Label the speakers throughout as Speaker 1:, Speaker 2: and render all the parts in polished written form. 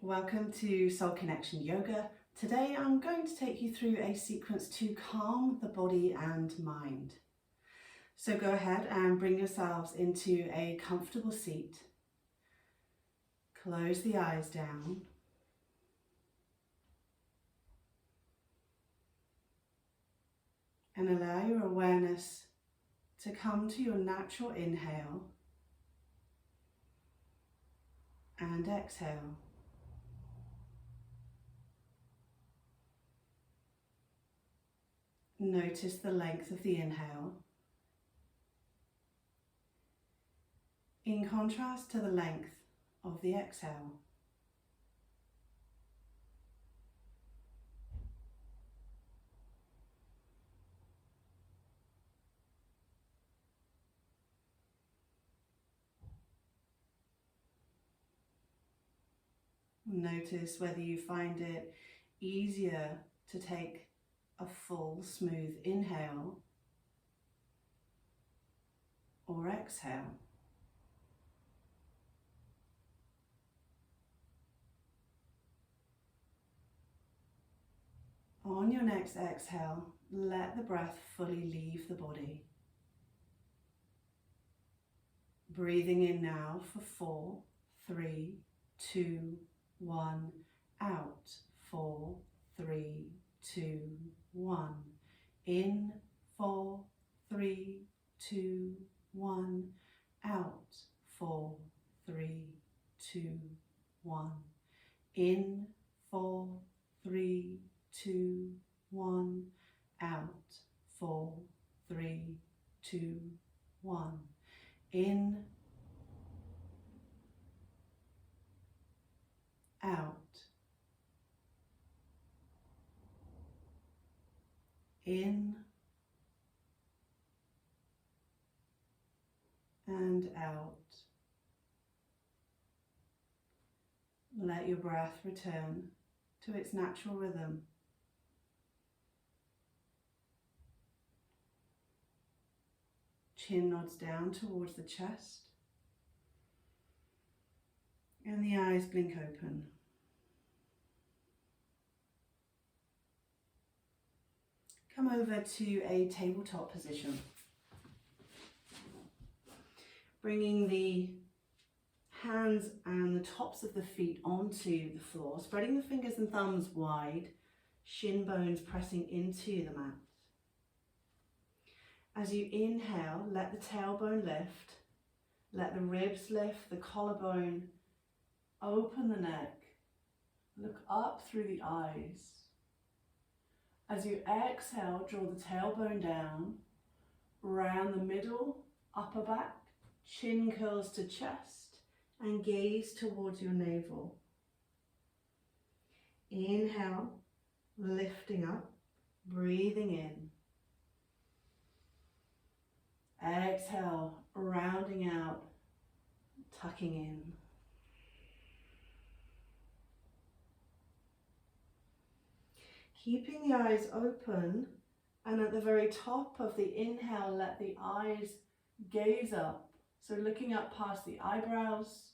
Speaker 1: Welcome to Soul Connection Yoga. Today I'm going to take you through a sequence to calm the body and mind. So go ahead and bring yourselves into a comfortable seat. Close the eyes down. And allow your awareness to come to your natural inhale and exhale. Notice the length of the inhale in contrast to the length of the exhale. Notice whether you find it easier to take a full, smooth inhale or exhale. On your next exhale, let the breath fully leave the body. Breathing in now for 4, 3, 2, 1, out. 4, 3, 2, 1. In, 4, 3, 2, 1. Out. 4, 3, 2, 1. In, 4, 3, 2, 1. Out. 4, 3, 2, 1. In, out, in, and out. Let your breath return to its natural rhythm. Chin nods down towards the chest and the eyes blink open. Come over to a tabletop position. Bringing the hands and the tops of the feet onto the floor, spreading the fingers and thumbs wide, shin bones pressing into the mat. As you inhale, let the tailbone lift, let the ribs lift, the collarbone, open the neck, look up through the eyes. As you exhale, draw the tailbone down, round the middle, upper back, chin curls to chest, and gaze towards your navel. Inhale, lifting up, breathing in. Exhale, rounding out, tucking in. Keeping the eyes open, and at the very top of the inhale, let the eyes gaze up. So looking up past the eyebrows,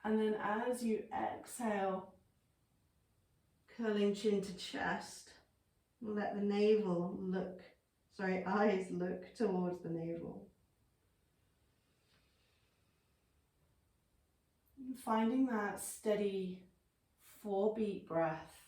Speaker 1: and then as you exhale, curling chin to chest, let the eyes look towards the navel. Finding that steady 4-beat breath.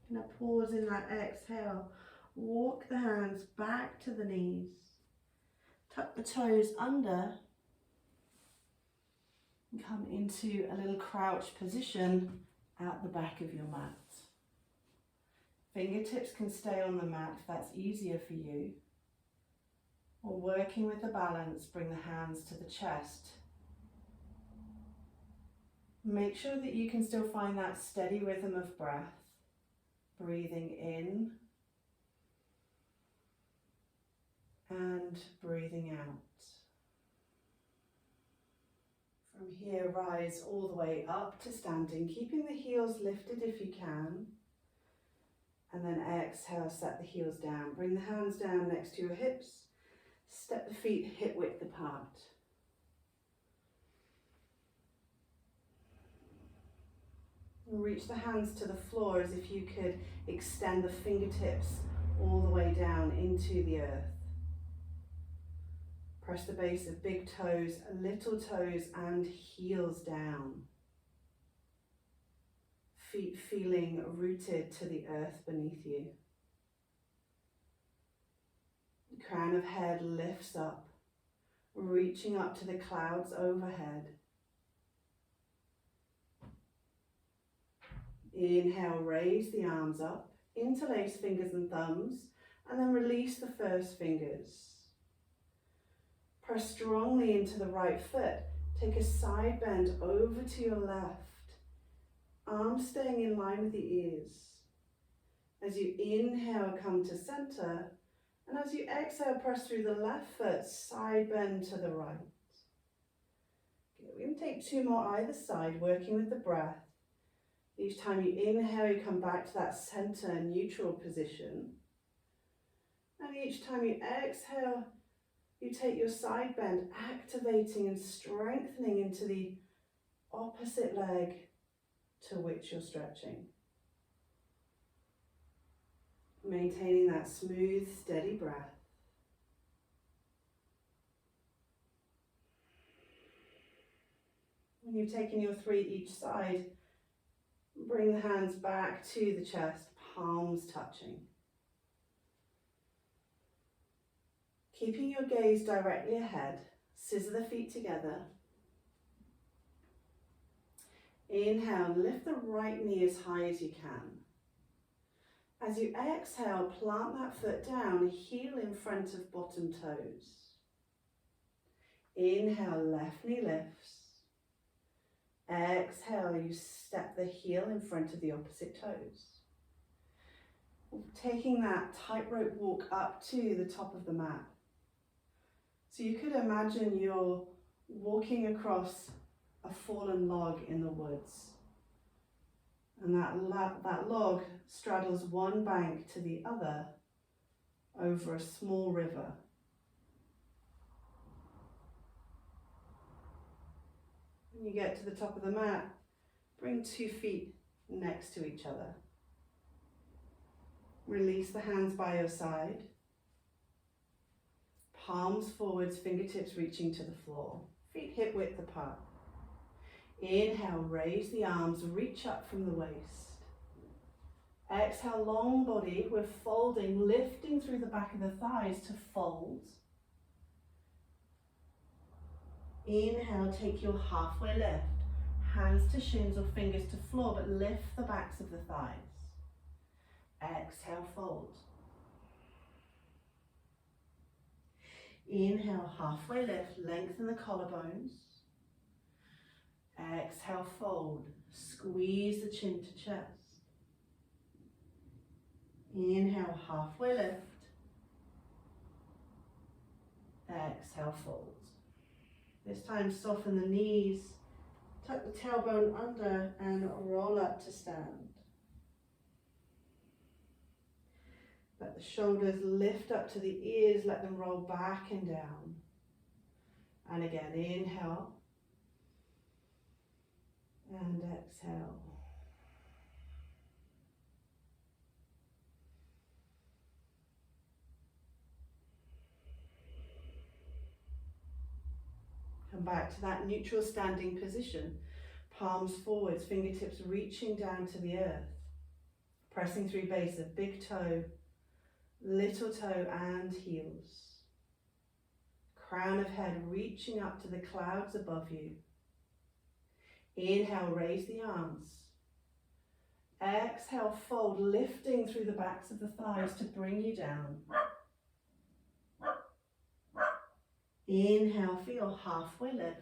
Speaker 1: Now pause in that exhale. Walk the hands back to the knees. Tuck the toes under. And come into a little crouch position at the back of your mat. Fingertips can stay on the mat if that's easier for you. Or working with the balance, bring the hands to the chest. Make sure that you can still find that steady rhythm of breath, breathing in and breathing out. From here, rise all the way up to standing, keeping the heels lifted if you can. And then exhale, set the heels down. Bring the hands down next to your hips. Step the feet hip width apart. Reach the hands to the floor as if you could extend the fingertips all the way down into the earth. Press the base of big toes, little toes and heels down. Feet feeling rooted to the earth beneath you. The crown of head lifts up, reaching up to the clouds overhead. Inhale, raise the arms up, interlace fingers and thumbs, and then release the first fingers. Press strongly into the right foot. Take a side bend over to your left. Arms staying in line with the ears. As you inhale, come to center. And as you exhale, press through the left foot, side bend to the right. Okay, we're going to take 2 more either side, working with the breath. Each time you inhale, you come back to that center neutral position. And each time you exhale, you take your side bend, activating and strengthening into the opposite leg to which you're stretching. Maintaining that smooth, steady breath. When you've taken your 3 each side, bring the hands back to the chest, palms touching. Keeping your gaze directly ahead, scissor the feet together. Inhale, lift the right knee as high as you can. As you exhale, plant that foot down, heel in front of bottom toes. Inhale, left knee lifts. Exhale, you step the heel in front of the opposite toes. Taking that tightrope walk up to the top of the mat. So you could imagine you're walking across a fallen log in the woods. And that log straddles one bank to the other over a small river. When you get to the top of the mat, bring 2 feet next to each other. Release the hands by your side. Palms forwards, fingertips reaching to the floor. Feet hip width apart. Inhale, raise the arms, reach up from the waist. Exhale, long body, we're folding, lifting through the back of the thighs to fold. Inhale, take your halfway lift. Hands to shins or fingers to floor, but lift the backs of the thighs. Exhale, fold. Inhale, halfway lift, lengthen the collarbones. Exhale, fold. Squeeze the chin to chest. Inhale, halfway lift. Exhale, fold. This time soften the knees, tuck the tailbone under and roll up to stand. Let the shoulders lift up to the ears, let them roll back and down. And again, inhale. And exhale. Come back to that neutral standing position. Palms forwards, fingertips reaching down to the earth. Pressing through base of big toe, little toe and heels. Crown of head reaching up to the clouds above you. Inhale, raise the arms. Exhale, fold, lifting through the backs of the thighs to bring you down. Inhale, feel halfway lift.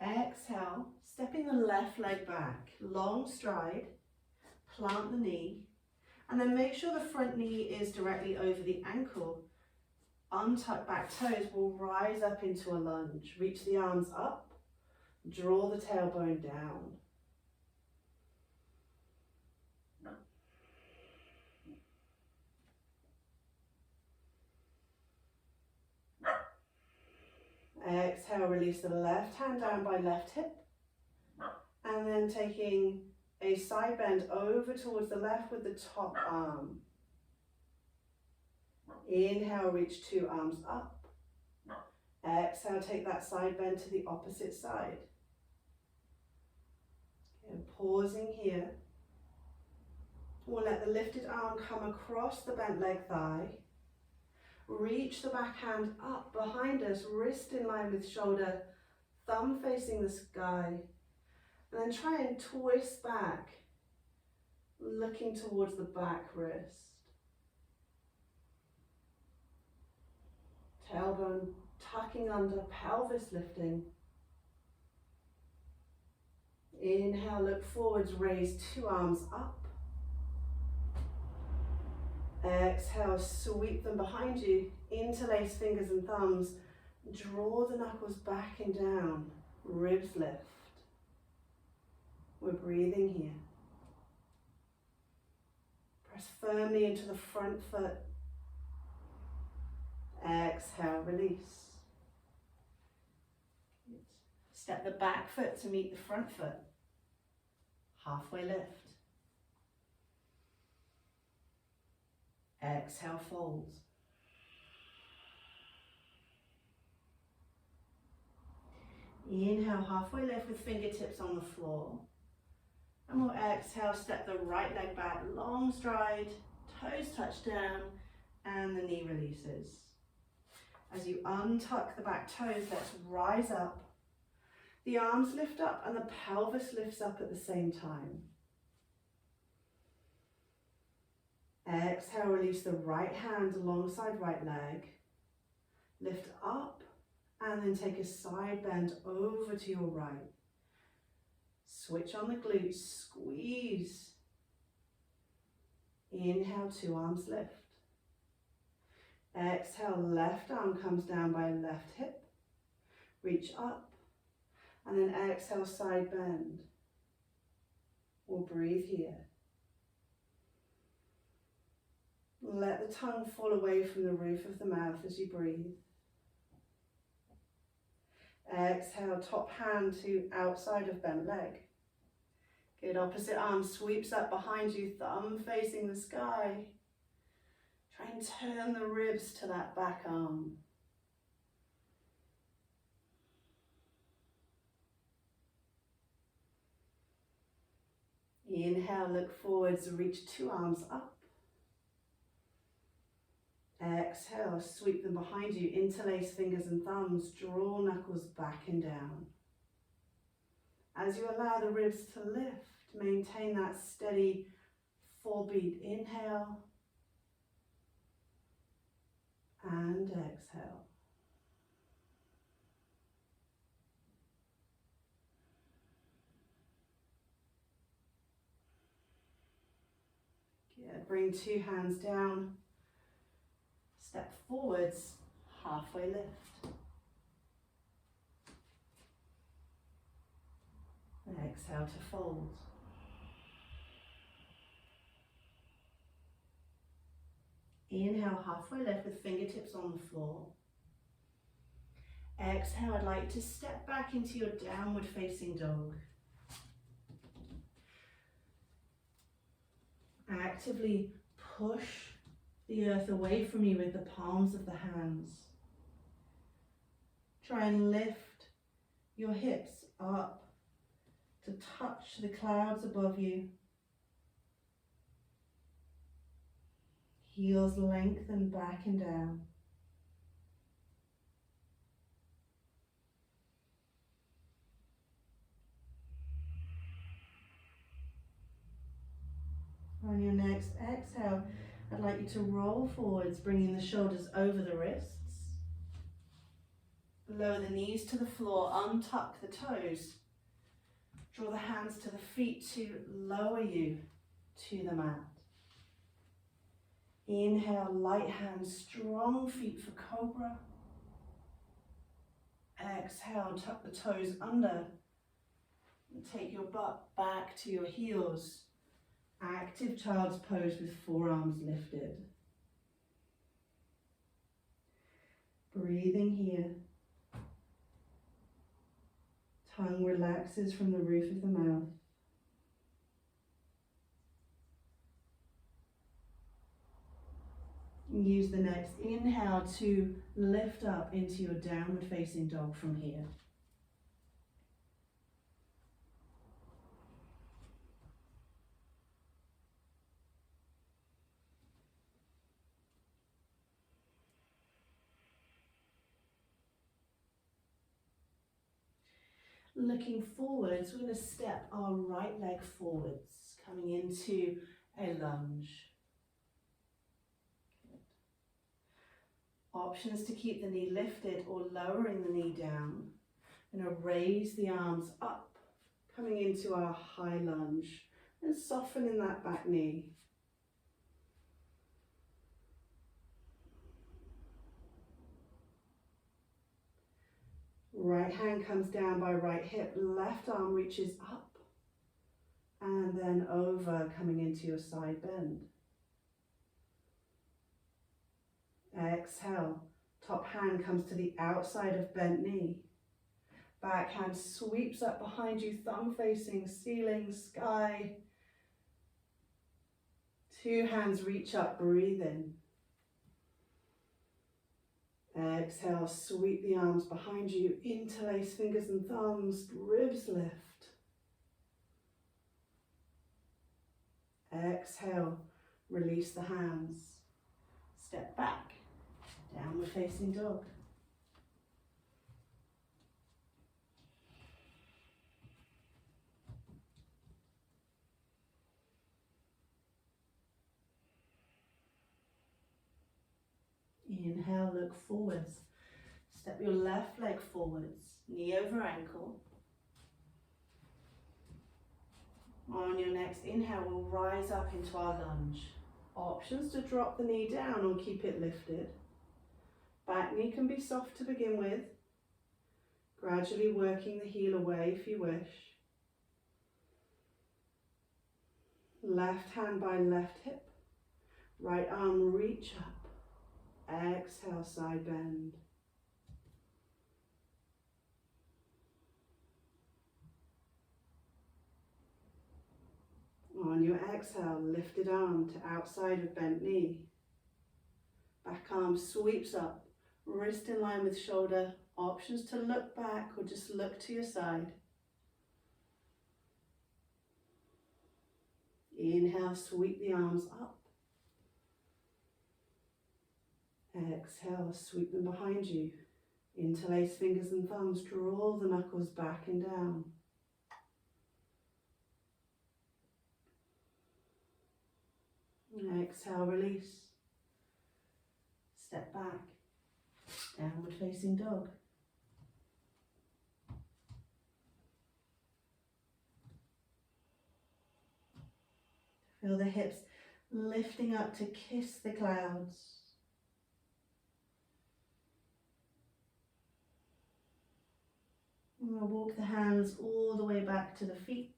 Speaker 1: Exhale, stepping the left leg back, long stride, plant the knee, and then make sure the front knee is directly over the ankle. Untuck back toes will rise up into a lunge. Reach the arms up, draw the tailbone down. Exhale, release the left hand down by left hip, and then taking a side bend over towards the left with the top arm. Inhale, reach two arms up. Exhale, take that side bend to the opposite side. And pausing here. We'll let the lifted arm come across the bent leg thigh. Reach the back hand up behind us, wrist in line with shoulder, thumb facing the sky. And then try and twist back, looking towards the back wrist. Tailbone tucking under, pelvis lifting. Inhale, look forwards, raise two arms up. Exhale, sweep them behind you, interlace fingers and thumbs. Draw the knuckles back and down, ribs lift. We're breathing here. Press firmly into the front foot. Exhale, release. Step the back foot to meet the front foot. Halfway lift. Exhale, fold. Inhale, halfway lift with fingertips on the floor. And we'll exhale, step the right leg back, long stride, toes touch down, and the knee releases. As you untuck the back toes, let's rise up. The arms lift up and the pelvis lifts up at the same time. Exhale, release the right hand alongside right leg. Lift up and then take a side bend over to your right. Switch on the glutes, squeeze. Inhale, two arms lift. Exhale, left arm comes down by left hip. Reach up. And then exhale, side bend. We'll breathe here. Let the tongue fall away from the roof of the mouth as you breathe. Exhale, top hand to outside of bent leg. Good, opposite arm sweeps up behind you, thumb facing the sky. Try and turn the ribs to that back arm. Inhale, look forwards, reach two arms up. Exhale, sweep them behind you, interlace fingers and thumbs, draw knuckles back and down. As you allow the ribs to lift, maintain that steady 4-beat inhale and exhale. Good. Bring two hands down. Step forwards, halfway lift. And exhale to fold. Inhale, halfway lift with fingertips on the floor. Exhale, I'd like to step back into your downward facing dog. Actively push the earth away from you with the palms of the hands. Try and lift your hips up to touch the clouds above you. Heels lengthen back and down. On your next exhale, I'd like you to roll forwards, bringing the shoulders over the wrists. Lower the knees to the floor, untuck the toes. Draw the hands to the feet to lower you to the mat. Inhale, light hands, strong feet for cobra. Exhale, tuck the toes under and take your butt back to your heels. Active child's pose with forearms lifted. Breathing here. Tongue relaxes from the roof of the mouth. Use the next inhale to lift up into your downward facing dog from here. Looking forwards, we're going to step our right leg forwards, coming into a lunge. Options to keep the knee lifted or lowering the knee down. We're going to raise the arms up, coming into our high lunge and softening that back knee. Right hand comes down by right hip, left arm reaches up and then over, coming into your side bend. Exhale, top hand comes to the outside of bent knee. Back hand sweeps up behind you, thumb facing ceiling, sky. Two hands reach up, breathe in. Exhale, sweep the arms behind you, interlace fingers and thumbs, ribs lift. Exhale, release the hands. Step back, downward facing dog. Inhale, look forwards. Step your left leg forwards, knee over ankle. On your next inhale, we'll rise up into our lunge. Options to drop the knee down or keep it lifted. Back knee can be soft to begin with. Gradually working the heel away if you wish. Left hand by left hip. Right arm reach up. Exhale, side bend. On your exhale, lifted arm to outside of bent knee. Back arm sweeps up, wrist in line with shoulder. Options to look back or just look to your side. Inhale, sweep the arms up. Exhale, sweep them behind you. Interlace fingers and thumbs, draw the knuckles back and down. Exhale, release. Step back, downward facing dog. Feel the hips lifting up to kiss the clouds. And we'll walk the hands all the way back to the feet.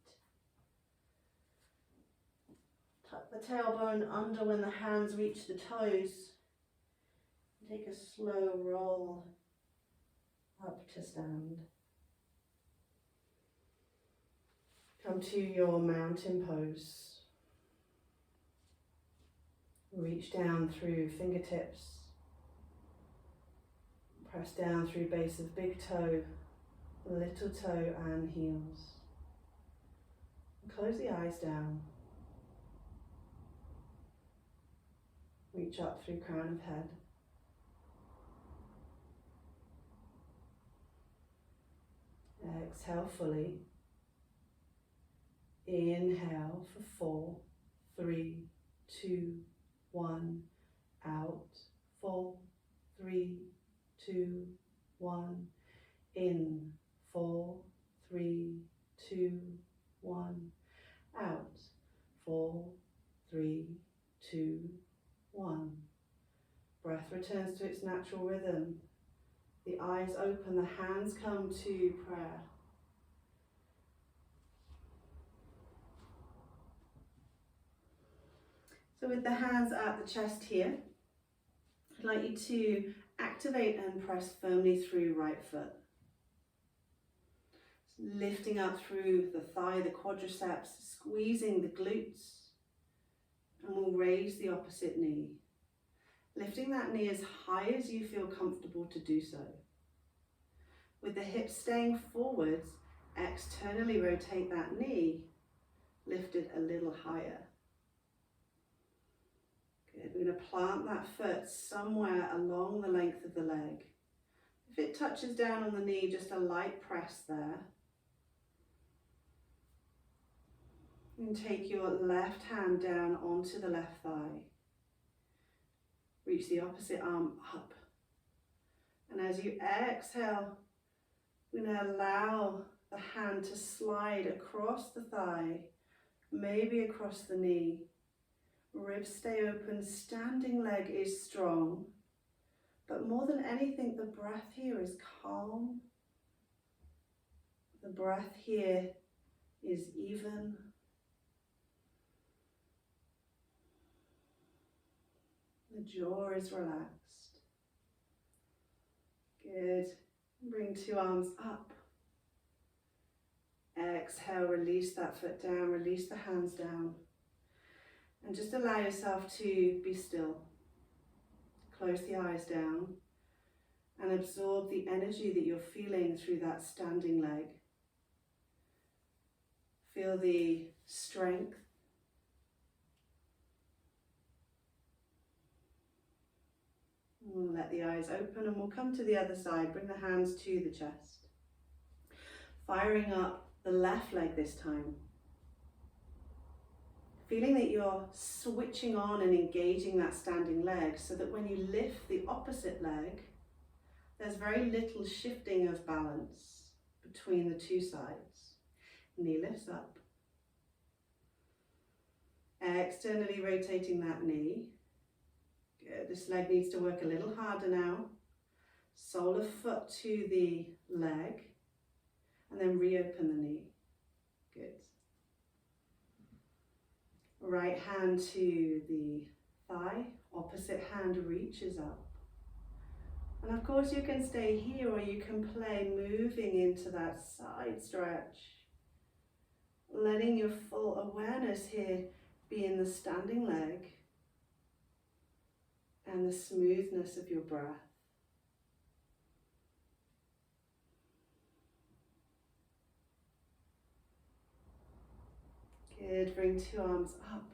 Speaker 1: Tuck the tailbone under when the hands reach the toes. Take a slow roll up to stand. Come to your mountain pose. Reach down through fingertips. Press down through base of big toe, little toe and heels. And close the eyes down. Reach up through crown of head. Exhale fully. Inhale for 4, 3, 2, 1. Out. 4, 3, 2, 1. In, 4, 3, 2, 1. Out, 4, 3, 2, 1. Breath returns to its natural rhythm. The eyes open, the hands come to prayer. So with the hands at the chest here, I'd like you to activate and press firmly through right foot. Lifting up through the thigh, the quadriceps, squeezing the glutes, and we'll raise the opposite knee. Lifting that knee as high as you feel comfortable to do so. With the hips staying forwards, externally rotate that knee, lift it a little higher. Good, we're going to plant that foot somewhere along the length of the leg. If it touches down on the knee, just a light press there. And take your left hand down onto the left thigh. Reach the opposite arm up. And as you exhale, we're going to allow the hand to slide across the thigh, maybe across the knee. Ribs stay open, standing leg is strong. But more than anything, the breath here is calm. The breath here is even. The jaw is relaxed. Good. Bring 2 arms up. Exhale, release that foot down, release the hands down. And just allow yourself to be still. Close the eyes down and absorb the energy that you're feeling through that standing leg. Feel the strength. We'll let the eyes open and we'll come to the other side. Bring the hands to the chest. Firing up the left leg this time. Feeling that you're switching on and engaging that standing leg so that when you lift the opposite leg, there's very little shifting of balance between the two sides. Knee lifts up. Externally rotating that knee. Good. This leg needs to work a little harder now. Sole of foot to the leg and then reopen the knee. Good. Right hand to the thigh, opposite hand reaches up. And of course you can stay here or you can play moving into that side stretch. Letting your full awareness here be in the standing leg and the smoothness of your breath. Good, bring 2 arms up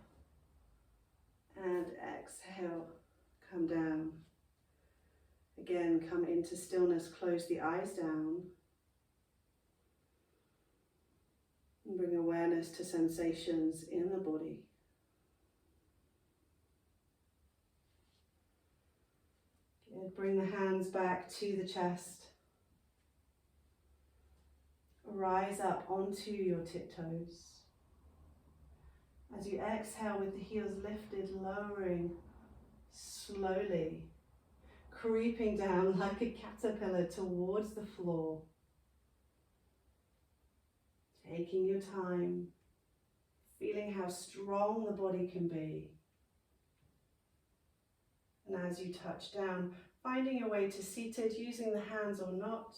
Speaker 1: and exhale, come down. Again, come into stillness, close the eyes down. And bring awareness to sensations in the body. Good, bring the hands back to the chest. Rise up onto your tiptoes. As you exhale with the heels lifted, lowering slowly, creeping down like a caterpillar towards the floor. Taking your time, feeling how strong the body can be. And as you touch down, finding your way to seated, using the hands or not.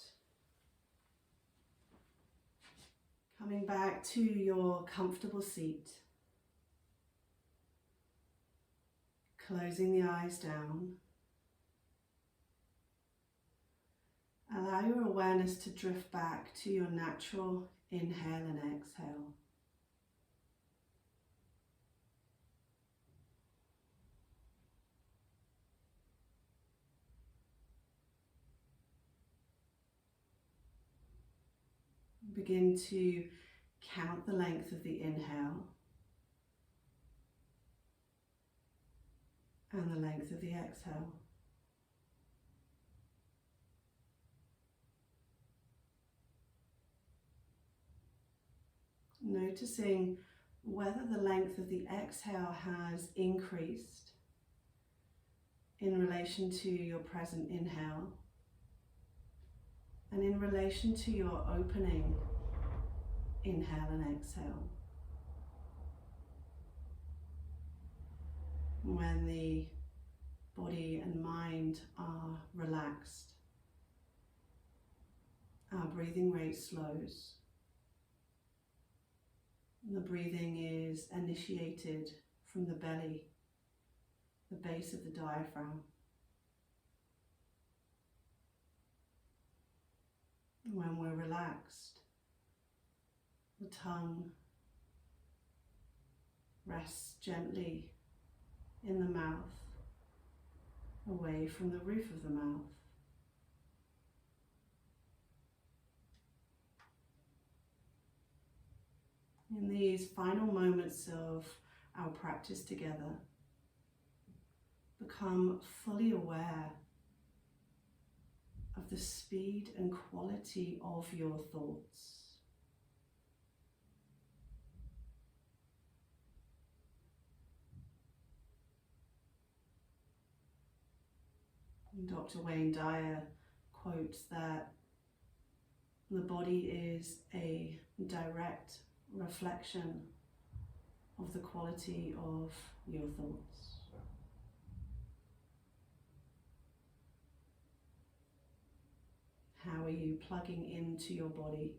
Speaker 1: Coming back to your comfortable seat. Closing the eyes down. Allow your awareness to drift back to your natural inhale and exhale. Begin to count the length of the inhale and the length of the exhale. Noticing whether the length of the exhale has increased in relation to your present inhale and in relation to your opening inhale and exhale. When the body and mind are relaxed, our breathing rate slows. The breathing is initiated from the belly, the base of the diaphragm. When we're relaxed, the tongue rests gently in the mouth, away from the roof of the mouth. In these final moments of our practice together, become fully aware of the speed and quality of your thoughts. Dr. Wayne Dyer quotes that the body is a direct reflection of the quality of your thoughts. How are you plugging into your body?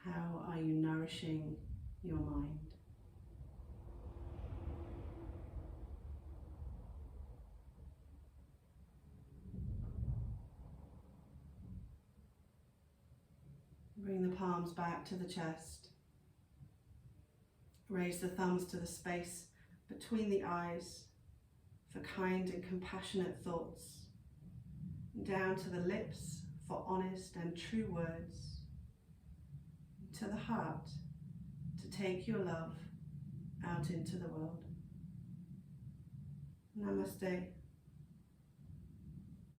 Speaker 1: How are you nourishing your mind? Bring the palms back to the chest. Raise the thumbs to the space between the eyes for kind and compassionate thoughts. Down to the lips for honest and true words. To the heart to take your love out into the world. Namaste.